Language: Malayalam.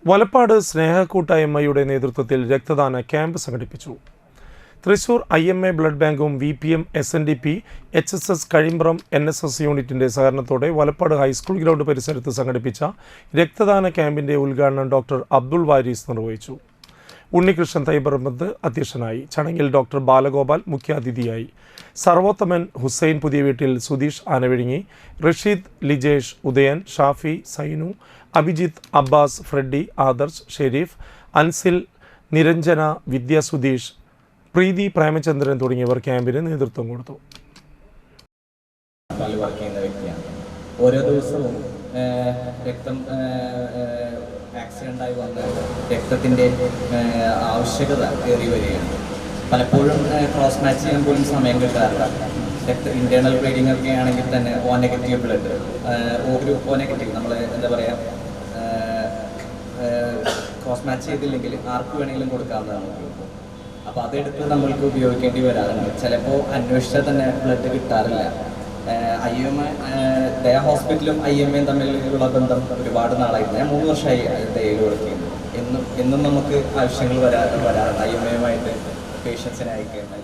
വലപ്പാട് സ്നേഹക്കൂട്ടായ്മയുടെ നേതൃത്വത്തിൽ രക്തദാന ക്യാമ്പ് സംഘടിപ്പിച്ചു. തൃശൂർ IMA ബ്ലഡ് ബാങ്കും VPM SNDP HSS Kazhimbram NSS യൂണിറ്റിന്റെ സഹകരണത്തോടെ വലപ്പാട് ഹൈസ്കൂൾ ഗ്രൗണ്ട് പരിസരത്ത് സംഘടിപ്പിച്ച രക്തദാന ക്യാമ്പിന്റെ ഉദ്ഘാടനം ഡോക്ടർ അബ്ദുൾ വാരീസ് നിർവഹിച്ചു. ഉണ്ണികൃഷ്ണൻ തൈബർമത്ത് അധ്യക്ഷനായി. ചടങ്ങിൽ ഡോക്ടർ ബാലഗോപാൽ മുഖ്യാതിഥിയായി. സർവോത്തമൻ ഹുസൈൻ പുതിയ വീട്ടിൽ, സുധീഷ് ആനവിഴുങ്ങി, റഷീദ്, ലിജേഷ്, ഉദയൻ, ഷാഫി, സൈനു, അഭിജിത്ത്, അബ്ബാസ്, ഫ്രെഡി, ആദർശ്, ഷെരീഫ്, അൻസിൽ, നിരഞ്ജന, വിദ്യ, സുധീഷ്, പ്രീതി, പ്രേമചന്ദ്രൻ തുടങ്ങിയവർ ക്യാമ്പിന് നേതൃത്വം കൊടുത്തു. ഓരോ ദിവസവും രക്തം ആക്സിഡൻ്റായി വന്ന് രക്തത്തിൻ്റെ ആവശ്യകത കയറി വരികയാണ്. പലപ്പോഴും ക്രോസ് മാച്ച് ചെയ്യാൻ പോലും സമയം കിട്ടാറില്ല. ഇൻറ്റേർണൽ ബ്ലീഡിംഗ് ഒക്കെ ആണെങ്കിൽ തന്നെ O- blood, O group O-, നമ്മൾ എന്താ പറയുക, ക്രോസ് മാച്ച് ചെയ്തില്ലെങ്കിൽ ആർക്ക് വേണമെങ്കിലും കൊടുക്കാവുന്നതാണ്. അപ്പോൾ അതെടുത്ത് നമ്മൾക്ക് ഉപയോഗിക്കേണ്ടി വരാറുണ്ട്. ചിലപ്പോൾ അന്വേഷിച്ചാൽ തന്നെ ബ്ലഡ് കിട്ടാറില്ല. IMA ദയ ഹോസ്പിറ്റലും IMAയും തമ്മിലുള്ള ബന്ധം ഒരുപാട് നാളായിരുന്നു. ഞാൻ 3 വർഷമായി ദയയിൽ വർക്ക് ചെയ്യുന്നു. എന്നും നമുക്ക് ആവശ്യങ്ങൾ വരാറുണ്ട്. IMAയുമായിട്ട് പേഷ്യൻസിനെ അയക്കുന്നത്.